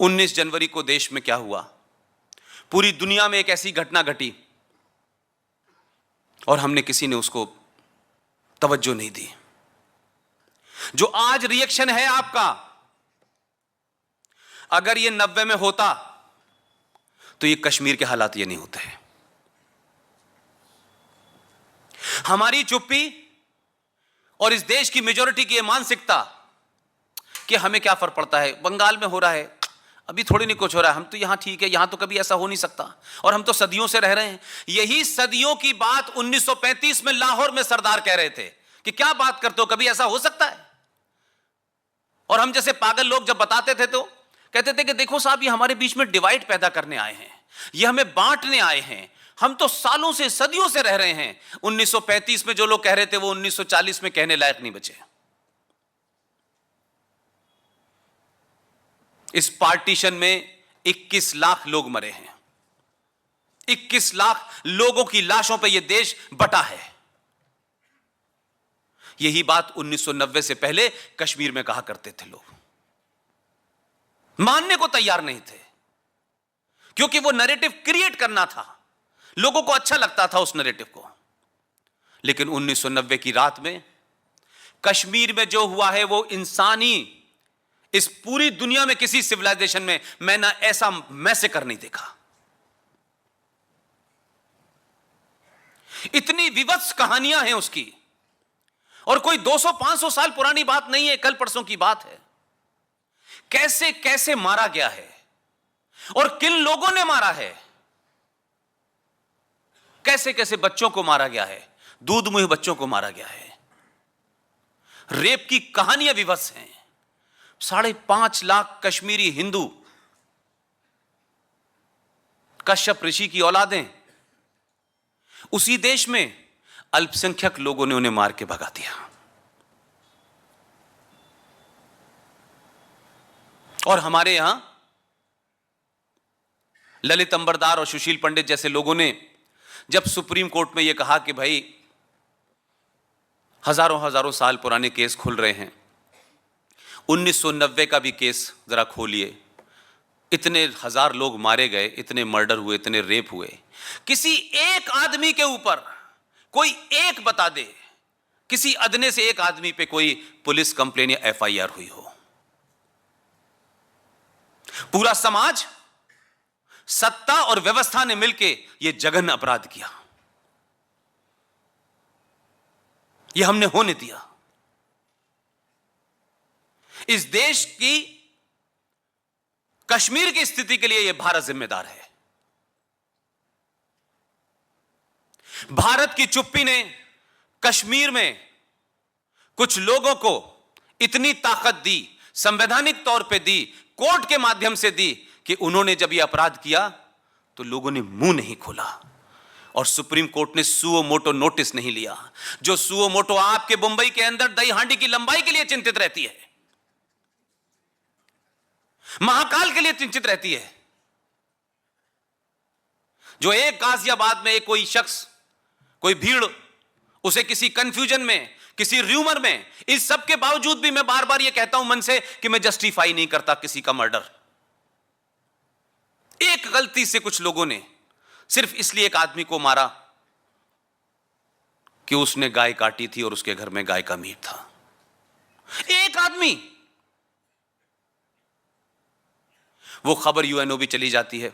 19 जनवरी को देश में क्या हुआ, पूरी दुनिया में एक ऐसी घटना घटी और हमने किसी ने उसको तवज्जो नहीं दी। जो आज रिएक्शन है आपका, अगर ये 90 में होता तो ये कश्मीर के हालात ये नहीं होते हैं। हमारी चुप्पी और इस देश की मेजॉरिटी की ये मानसिकता कि हमें क्या फर्क पड़ता है, बंगाल में हो रहा है, अभी थोड़ी नहीं कुछ हो रहा है, हम तो यहां ठीक है, यहां तो कभी ऐसा हो नहीं सकता, और हम तो सदियों से रह रहे हैं। यही सदियों की बात 1935 में लाहौर में सरदार कह रहे थे कि क्या बात करते हो, कभी ऐसा हो सकता है। और हम जैसे पागल लोग जब बताते थे तो कहते थे कि देखो साहब, ये हमारे बीच में डिवाइड पैदा करने आए हैं, ये हमें बांटने आए हैं, हम तो सालों से सदियों से रह रहे हैं। 1935 में जो लोग कह रहे थे वो 1940 में कहने लायक नहीं बचे। इस पार्टीशन में 21 लाख लोग मरे हैं। 21 लाख लोगों की लाशों पर यह देश बटा है। यही बात 1990 से पहले कश्मीर में कहा करते थे लोग, मानने को तैयार नहीं थे, क्योंकि वो नैरेटिव क्रिएट करना था, लोगों को अच्छा लगता था उस नैरेटिव को। लेकिन 1990 की रात में कश्मीर में जो हुआ है वो इंसानी, इस पूरी दुनिया में किसी सिविलाइजेशन में मैं ना ऐसा मैसेकर नहीं देखा। इतनी विवत्स कहानियां हैं उसकी, और कोई 200-500 साल पुरानी बात नहीं है, कल परसों की बात है। कैसे कैसे मारा गया है और किन लोगों ने मारा है, कैसे कैसे बच्चों को मारा गया है, दूध मुंह बच्चों को मारा गया है। रेप की कहानियां विवश हैं। 5.5 लाख कश्मीरी हिंदू, कश्यप ऋषि की औलादें, उसी देश में अल्पसंख्यक लोगों ने उन्हें मार के भगा दिया। और हमारे यहां ललित अंबरदार और सुशील पंडित जैसे लोगों ने जब सुप्रीम कोर्ट में यह कहा कि भाई हजारों हजारों साल पुराने केस खुल रहे हैं, 1990 का भी केस जरा खोलिए, इतने हजार लोग मारे गए, इतने मर्डर हुए, इतने रेप हुए, किसी एक आदमी के ऊपर कोई एक बता दे, किसी अदने से एक आदमी पे कोई पुलिस कंप्लेन या एफआईआर हुई हो। पूरा समाज, सत्ता और व्यवस्था ने मिलकर यह जघन्य अपराध किया, यह हमने होने दिया। इस देश की, कश्मीर की स्थिति के लिए यह भारत जिम्मेदार है। भारत की चुप्पी ने कश्मीर में कुछ लोगों को इतनी ताकत दी, संवैधानिक तौर पे दी, कोर्ट के माध्यम से दी, कि उन्होंने जब यह अपराध किया तो लोगों ने मुंह नहीं खोला और सुप्रीम कोर्ट ने सुओ मोटो नोटिस नहीं लिया। जो सुओ मोटो आपके मुंबई के अंदर दही हांडी की लंबाई के लिए चिंतित रहती है, महाकाल के लिए चिंतित रहती है, जो एक गाजियाबाद में एक कोई शख्स, कोई भीड़, उसे किसी कंफ्यूजन में, किसी र्यूमर में, इस सब के बावजूद भी मैं बार बार यह कहता हूं मन से कि मैं जस्टिफाई नहीं करता किसी का मर्डर। एक गलती से कुछ लोगों ने सिर्फ इसलिए एक आदमी को मारा कि उसने गाय काटी थी और उसके घर में गाय का मीट था। एक आदमी, वो खबर यूएनओ भी चली जाती है,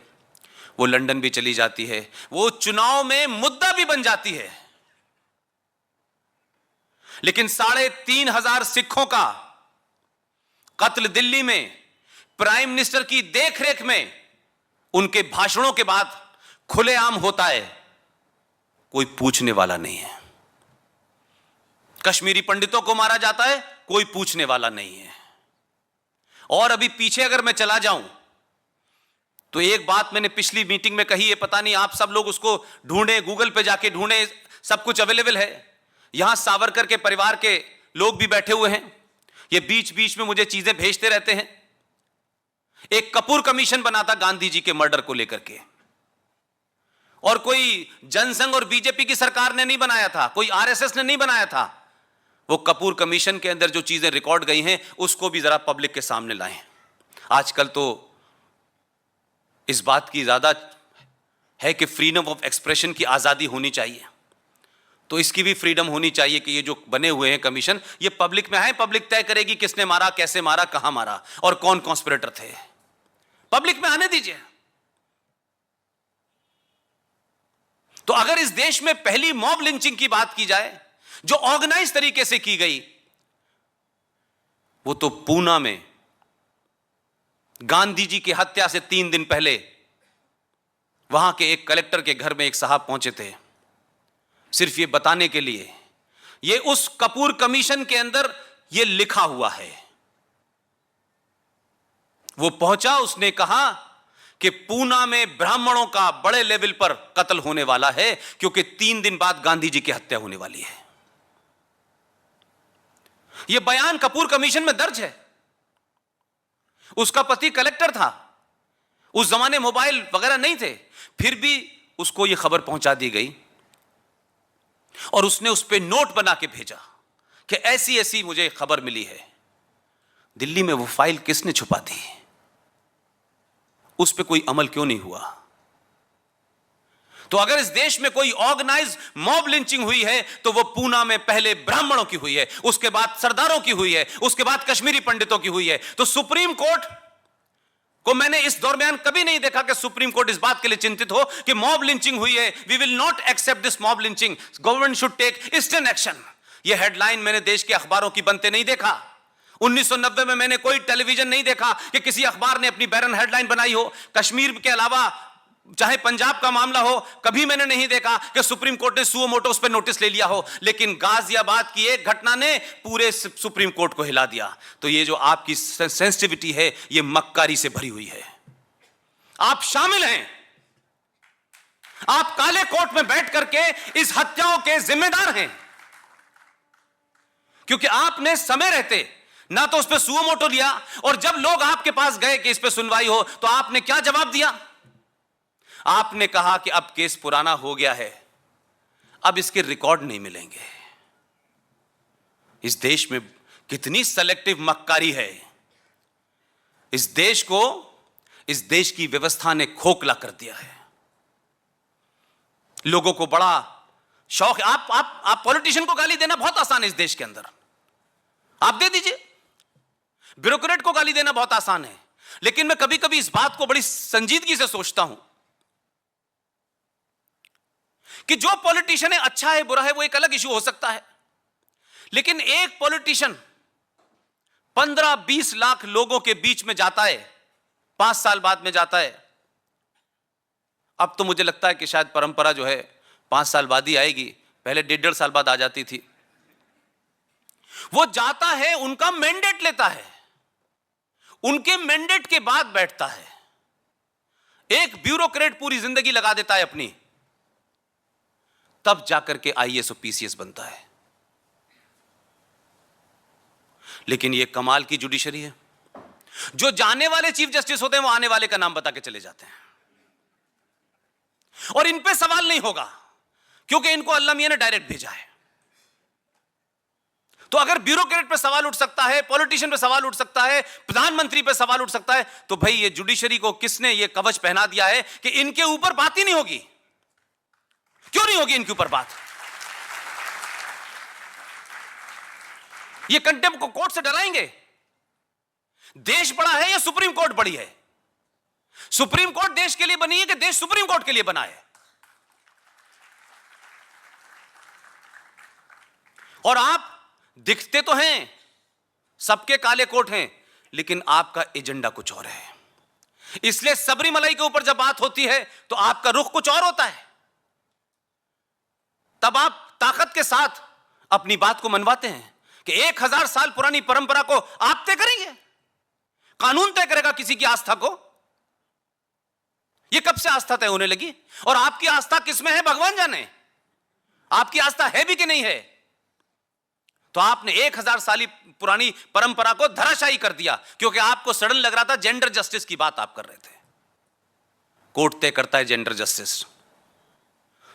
वो लंदन भी चली जाती है, वो चुनाव में मुद्दा भी बन जाती है। लेकिन 3,500 सिखों का कत्ल दिल्ली में प्राइम मिनिस्टर की देखरेख में उनके भाषणों के बाद खुलेआम होता है, कोई पूछने वाला नहीं है। कश्मीरी पंडितों को मारा जाता है, कोई पूछने वाला नहीं है। और अभी पीछे अगर मैं चला जाऊं तो एक बात मैंने पिछली मीटिंग में कही है, पता नहीं आप सब लोग उसको ढूंढें, गूगल पे जाके ढूंढें, सब कुछ अवेलेबल है। यहां सावरकर के परिवार के लोग भी बैठे हुए हैं, ये बीच बीच में मुझे चीजें भेजते रहते हैं। एक कपूर कमीशन बना था गांधी जी के मर्डर को लेकर के, और कोई जनसंघ और बीजेपी की सरकार ने नहीं बनाया था, कोई आरएसएस ने नहीं बनाया था। वो कपूर कमीशन के अंदर जो चीजें रिकॉर्ड गई हैं उसको भी जरा पब्लिक के सामने लाएं। आजकल तो इस बात की ज्यादा है कि फ्रीडम ऑफ एक्सप्रेशन की आजादी होनी चाहिए, तो इसकी भी फ्रीडम होनी चाहिए कि ये जो बने हुए हैं कमीशन, ये पब्लिक में है, पब्लिक तय करेगी किसने मारा, कैसे मारा, कहां मारा और कौन कॉन्स्पिरेटर थे। पब्लिक में आने दीजिए। तो अगर इस देश में पहली मॉब लिंचिंग की बात की जाए जो ऑर्गेनाइज तरीके से की गई, वो तो पूना में गांधी जी की हत्या से 3 दिन पहले वहां के एक कलेक्टर के घर में एक साहब पहुंचे थे, सिर्फ ये बताने के लिए, ये उस कपूर कमीशन के अंदर ये लिखा हुआ है। वो पहुंचा, उसने कहा कि पूना में ब्राह्मणों का बड़े लेवल पर कत्ल होने वाला है क्योंकि 3 दिन बाद गांधी जी की हत्या होने वाली है। यह बयान कपूर कमीशन में दर्ज है। उसका पति कलेक्टर था, उस जमाने मोबाइल वगैरह नहीं थे, फिर भी उसको यह खबर पहुंचा दी गई और उसने उस पर नोट बना के भेजा कि ऐसी ऐसी मुझे खबर मिली है। दिल्ली में वो फाइल किसने छुपा दी, उस पर कोई अमल क्यों नहीं हुआ? तो अगर इस देश में कोई ऑर्गेनाइज मॉब लिंचिंग हुई है तो वो पूना में पहले ब्राह्मणों की हुई है, उसके बाद सरदारों की हुई है, उसके बाद कश्मीरी पंडितों की हुई है। तो सुप्रीम कोर्ट को मैंने इस दरमियान कभी नहीं देखा कि सुप्रीम कोर्ट इस बात के लिए चिंतित हो कि मॉब लिंचिंग हुई है, we will not accept this mob lynching, government should take instant action. यह हेडलाइन मैंने देश के अखबारों की बनते नहीं देखा। 1990 में मैंने कोई टेलीविजन नहीं देखा कि किसी अखबार ने अपनी बैरन हेडलाइन बनाई हो। कश्मीर के अलावा चाहे पंजाब का मामला हो, कभी मैंने नहीं देखा कि सुप्रीम कोर्ट ने सुओ मोटो उस पर नोटिस ले लिया हो। लेकिन गाजियाबाद की एक घटना ने पूरे सुप्रीम कोर्ट को हिला दिया। तो ये जो आपकी सेंसिटिविटी है, ये मक्कारी से भरी हुई है। आप शामिल हैं, आप काले कोर्ट में बैठ करके इस हत्याओं के जिम्मेदार हैं, क्योंकि आपने समय रहते ना तो उस पर सुओ मोटो लिया, और जब लोग आपके पास गए कि इस पर सुनवाई हो तो आपने क्या जवाब दिया? आपने कहा कि अब केस पुराना हो गया है, अब इसके रिकॉर्ड नहीं मिलेंगे। इस देश में कितनी सेलेक्टिव मक्कारी है। इस देश को, इस देश की व्यवस्था ने खोखला कर दिया है। लोगों को बड़ा शौक है। आप पॉलिटिशियन को गाली देना बहुत आसान है इस देश के अंदर, आप दे दीजिए। ब्यूरोक्रेट को गाली देना बहुत आसान है, लेकिन मैं कभी कभी इस बात को बड़ी संजीदगी से सोचता हूं कि जो पॉलिटिशियन है, अच्छा है बुरा है वो एक अलग इशू हो सकता है, लेकिन एक पॉलिटिशियन 15-20 लाख लोगों के बीच में जाता है, 5 साल बाद में जाता है। अब तो मुझे लगता है कि शायद परंपरा जो है 5 साल बाद ही आएगी, पहले 1.5 साल बाद आ जाती थी। वो जाता है, उनका मैंडेट लेता है, उनके मैंडेट के बाद बैठता है। एक ब्यूरोक्रेट पूरी जिंदगी लगा देता है अपनी, तब जाकर के आईएएस और पीसीएस बनता है। लेकिन यह कमाल की जुडिशरी है, जो जाने वाले चीफ जस्टिस होते हैं वो आने वाले का नाम बता के चले जाते हैं, और इन पे सवाल नहीं होगा क्योंकि इनको अल्लाह मियां ने डायरेक्ट भेजा है। तो अगर ब्यूरोक्रेट पे सवाल उठ सकता है, पॉलिटिशियन पे सवाल उठ सकता है, प्रधानमंत्री पे सवाल उठ सकता है, तो भाई ये जुडिशरी को किसने ये कवच पहना दिया है कि इनके ऊपर बात ही नहीं होगी? क्यों नहीं होगी इनके ऊपर बात? ये कंटेम्प्ट को कोर्ट से डराएंगे? देश बड़ा है या सुप्रीम कोर्ट बड़ी है? सुप्रीम कोर्ट देश के लिए बनी है कि देश सुप्रीम कोर्ट के लिए बना है? और आप दिखते तो हैं, सबके काले कोट हैं, लेकिन आपका एजेंडा कुछ और है। इसलिए सबरीमलाई के ऊपर जब बात होती है तो आपका रुख कुछ और होता है। तब आप ताकत के साथ अपनी बात को मनवाते हैं कि 1000 साल पुरानी परंपरा को आप तय करेंगे, कानून तय करेगा किसी की आस्था को। यह कब से आस्था तय होने लगी? और आपकी आस्था किसमें है भगवान जाने। आपकी आस्था है भी कि नहीं है? तो आपने 1000 साल पुरानी परंपरा को धराशायी कर दिया क्योंकि आपको सडन लग रहा था जेंडर जस्टिस की बात आप कर रहे थे। कोर्ट तय करता है जेंडर जस्टिस।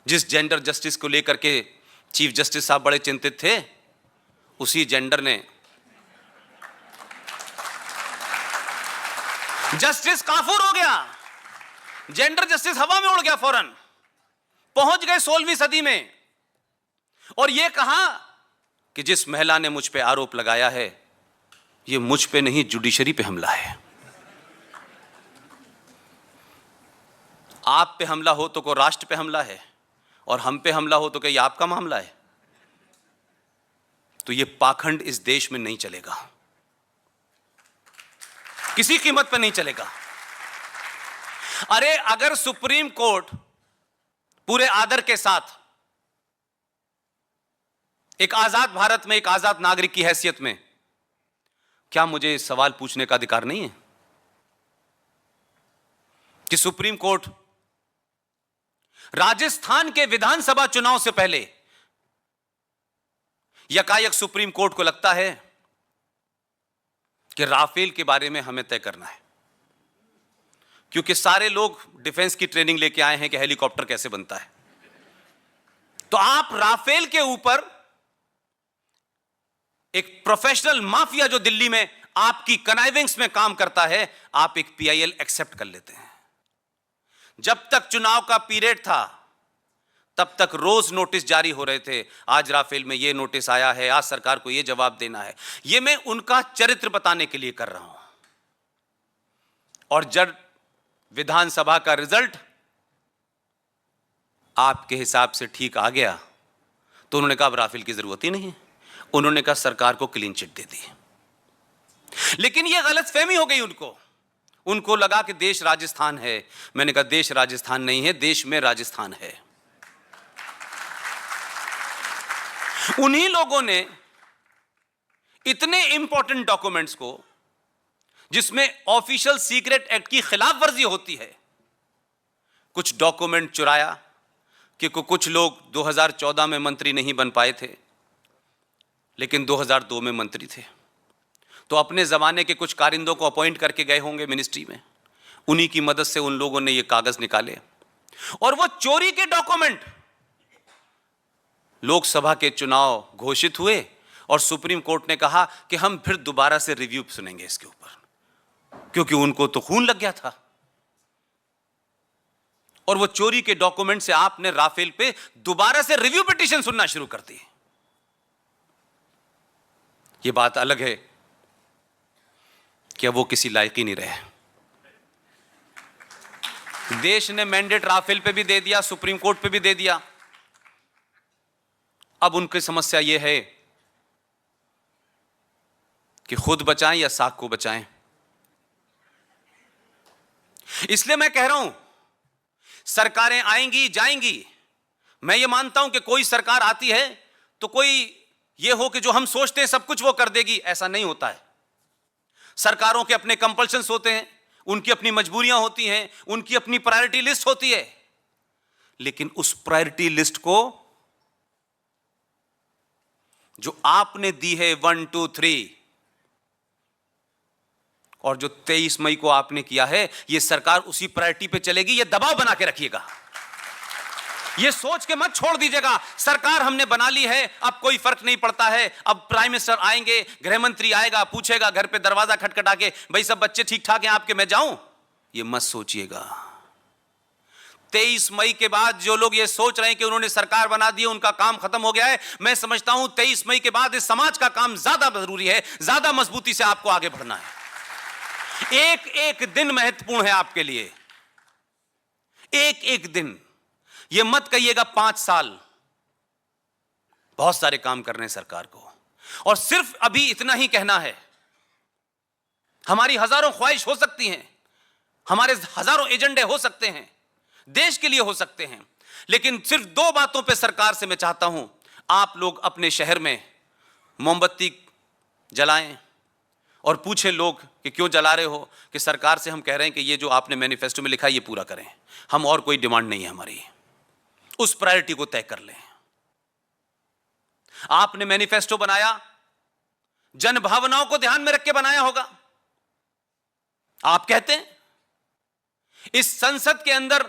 जिस जेंडर जस्टिस को लेकर के चीफ जस्टिस साहब बड़े चिंतित थे, उसी जेंडर ने जस्टिस काफूर हो गया। जेंडर जस्टिस हवा में उड़ गया फौरन, पहुंच गए 16वीं सदी में और यह कहा कि जिस महिला ने मुझ पे आरोप लगाया है यह मुझ पे नहीं जुडिशरी पे हमला है। आप पे हमला हो तो कोई राष्ट्र पे हमला है और हम पे हमला हो तो क्या ये आपका मामला है? तो ये पाखंड इस देश में नहीं चलेगा, किसी कीमत पर नहीं चलेगा। अरे अगर सुप्रीम कोर्ट पूरे आदर के साथ एक आजाद भारत में एक आजाद नागरिक की हैसियत में, क्या मुझे सवाल पूछने का अधिकार नहीं है कि सुप्रीम कोर्ट राजस्थान के विधानसभा चुनाव से पहले यकायक सुप्रीम कोर्ट को लगता है कि राफेल के बारे में हमें तय करना है, क्योंकि सारे लोग डिफेंस की ट्रेनिंग लेके आए हैं कि हेलीकॉप्टर कैसे बनता है, तो आप राफेल के ऊपर एक प्रोफेशनल माफिया जो दिल्ली में आपकी कनाइविंग्स में काम करता है, आप एक पीआईएल एक्सेप्ट कर लेते हैं। जब तक चुनाव का पीरियड था तब तक रोज नोटिस जारी हो रहे थे, आज राफेल में यह नोटिस आया है, आज सरकार को यह जवाब देना है। यह मैं उनका चरित्र बताने के लिए कर रहा हूं। और जब विधानसभा का रिजल्ट आपके हिसाब से ठीक आ गया तो उन्होंने कहा अब राफेल की जरूरत ही नहीं है, उन्होंने कहा सरकार को क्लीन चिट दे दी। लेकिन यह गलतफहमी हो गई उनको लगा कि देश राजस्थान है। मैंने कहा देश राजस्थान नहीं है, देश में राजस्थान है। उन्हीं लोगों ने इतने इंपॉर्टेंट डॉक्यूमेंट्स को, जिसमें ऑफिशियल सीक्रेट एक्ट की खिलाफ वर्जी होती है, कुछ डॉक्यूमेंट चुराया कि कुछ लोग 2014 में मंत्री नहीं बन पाए थे लेकिन 2002 में मंत्री थे, तो अपने जमाने के कुछ कारिंदों को अपॉइंट करके गए होंगे मिनिस्ट्री में, उन्हीं की मदद से उन लोगों ने ये कागज निकाले और वो चोरी के डॉक्यूमेंट लोकसभा के चुनाव घोषित हुए और सुप्रीम कोर्ट ने कहा कि हम फिर दोबारा से रिव्यू सुनेंगे इसके ऊपर, क्योंकि उनको तो खून लग गया था। और वो चोरी के डॉक्यूमेंट से आपने राफेल पे दोबारा से रिव्यू पिटीशन सुनना शुरू कर दी। ये बात अलग है कि वो किसी लायक ही नहीं रहे। देश ने मैंडेट राफेल पे भी दे दिया, सुप्रीम कोर्ट पे भी दे दिया। अब उनकी समस्या यह है कि खुद बचाएं या साख को बचाएं। इसलिए मैं कह रहा हूं सरकारें आएंगी जाएंगी, मैं ये मानता हूं कि कोई सरकार आती है तो कोई ये हो कि जो हम सोचते हैं सब कुछ वो कर देगी, ऐसा नहीं होता है। सरकारों के अपने कंपल्शंस होते हैं, उनकी अपनी मजबूरियां होती हैं, उनकी अपनी प्रायोरिटी लिस्ट होती है। लेकिन उस प्रायोरिटी लिस्ट को जो आपने दी है 1, 2, 3 और जो 23 मई को आपने किया है, यह सरकार उसी प्रायोरिटी पे चलेगी। यह दबाव बना के रखिएगा, यह सोच के मत छोड़ दीजिएगा सरकार हमने बना ली है, अब कोई फर्क नहीं पड़ता है। अब प्राइम मिनिस्टर आएंगे, गृह मंत्री आएगा, पूछेगा घर पे दरवाजा खटखटा के, भाई सब बच्चे ठीक ठाक हैं आपके, मैं जाऊं? यह मत सोचिएगा। 23 मई के बाद जो लोग ये सोच रहे हैं कि उन्होंने सरकार बना दी, उनका काम खत्म हो गया है, मैं समझता हूं 23 मई के बाद इस समाज का काम ज्यादा जरूरी है, ज्यादा मजबूती से आपको आगे बढ़ना है। एक एक दिन महत्वपूर्ण है आपके लिए, एक एक दिन। ये मत कहिएगा 5 साल, बहुत सारे काम करने सरकार को। और सिर्फ अभी इतना ही कहना है, हमारी हजारों ख्वाहिश हो सकती हैं, हमारे हजारों एजेंडे हो सकते हैं, देश के लिए हो सकते हैं, लेकिन सिर्फ 2 बातों पे सरकार से मैं चाहता हूं, आप लोग अपने शहर में मोमबत्ती जलाएं और पूछें लोग कि क्यों जला रहे हो, कि सरकार से हम कह रहे हैं कि ये जो आपने मैनिफेस्टो में लिखा है ये पूरा करें, हम और कोई डिमांड नहीं है हमारी, उस प्रायोरिटी को तय कर लें। आपने मैनिफेस्टो बनाया, जन भावनाओं को ध्यान में रख के बनाया होगा। आप कहते हैं इस संसद के अंदर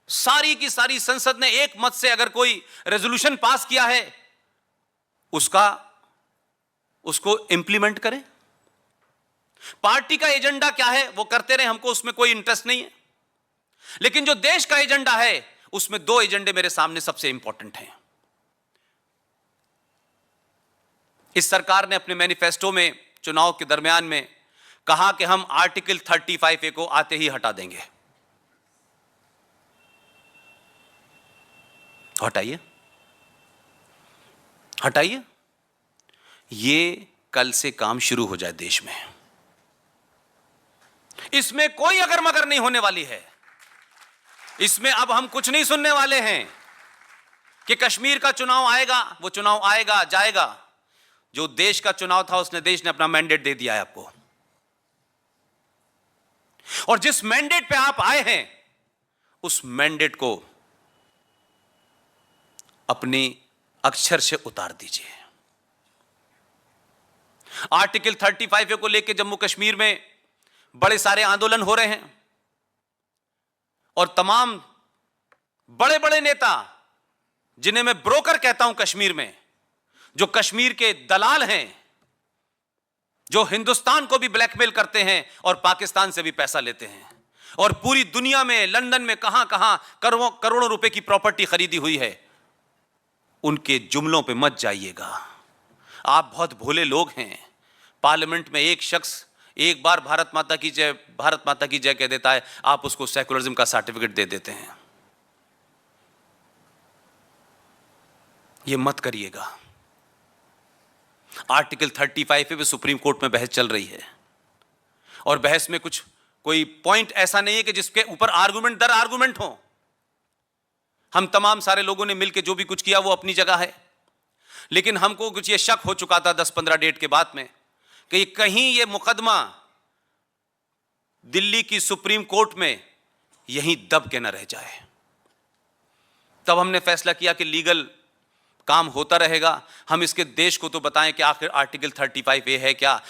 सारी की सारी संसद ने एक मत से अगर कोई रेजोल्यूशन पास किया है, उसको इंप्लीमेंट करें। पार्टी का एजेंडा क्या है वो करते रहे, हमको उसमें कोई इंटरेस्ट नहीं है। लेकिन जो देश का एजेंडा है उसमें दो एजेंडे मेरे सामने सबसे इंपॉर्टेंट हैं। इस सरकार ने अपने मैनिफेस्टो में चुनाव के दरमियान में कहा कि हम आर्टिकल 35A को आते ही हटा देंगे। हटाइए, हटाइए, ये कल से काम शुरू हो जाए देश में। इसमें कोई अगर मगर नहीं होने वाली है। इसमें अब हम कुछ नहीं सुनने वाले हैं कि कश्मीर का चुनाव आएगा, वो चुनाव आएगा जाएगा। जो देश का चुनाव था उसने देश ने अपना मैंडेट दे दिया है आपको, और जिस मैंडेट पे आप आए हैं उस मैंडेट को अपनी अक्षर से उतार दीजिए। आर्टिकल 35A को लेकर जम्मू कश्मीर में बड़े सारे आंदोलन हो रहे हैं और तमाम बड़े बड़े नेता, जिन्हें मैं ब्रोकर कहता हूं कश्मीर में, जो कश्मीर के दलाल हैं, जो हिंदुस्तान को भी ब्लैकमेल करते हैं और पाकिस्तान से भी पैसा लेते हैं और पूरी दुनिया में, लंदन में कहां कहां करोड़ों रुपए की प्रॉपर्टी खरीदी हुई है, उनके जुमलों पे मत जाइएगा। आप बहुत भोले लोग हैं। पार्लियामेंट में एक शख्स एक बार भारत माता की जय, भारत माता की जय कह देता है, आप उसको सेकुलरिज्म का सर्टिफिकेट दे देते हैं। ये मत करिएगा। आर्टिकल 35A पे सुप्रीम कोर्ट में बहस चल रही है और बहस में कुछ कोई पॉइंट ऐसा नहीं है कि जिसके ऊपर आर्गुमेंट दर आर्गुमेंट हो। हम तमाम सारे लोगों ने मिलकर जो भी कुछ किया वो अपनी जगह है, लेकिन हमको कुछ ये शक हो चुका था 10-15 डेट के बाद में कि कहीं ये मुकदमा दिल्ली की सुप्रीम कोर्ट में यहीं दब के न रह जाए। तब हमने फैसला किया कि लीगल काम होता रहेगा, हम इसके देश को तो बताएं कि आखिर आर्टिकल 35A है क्या।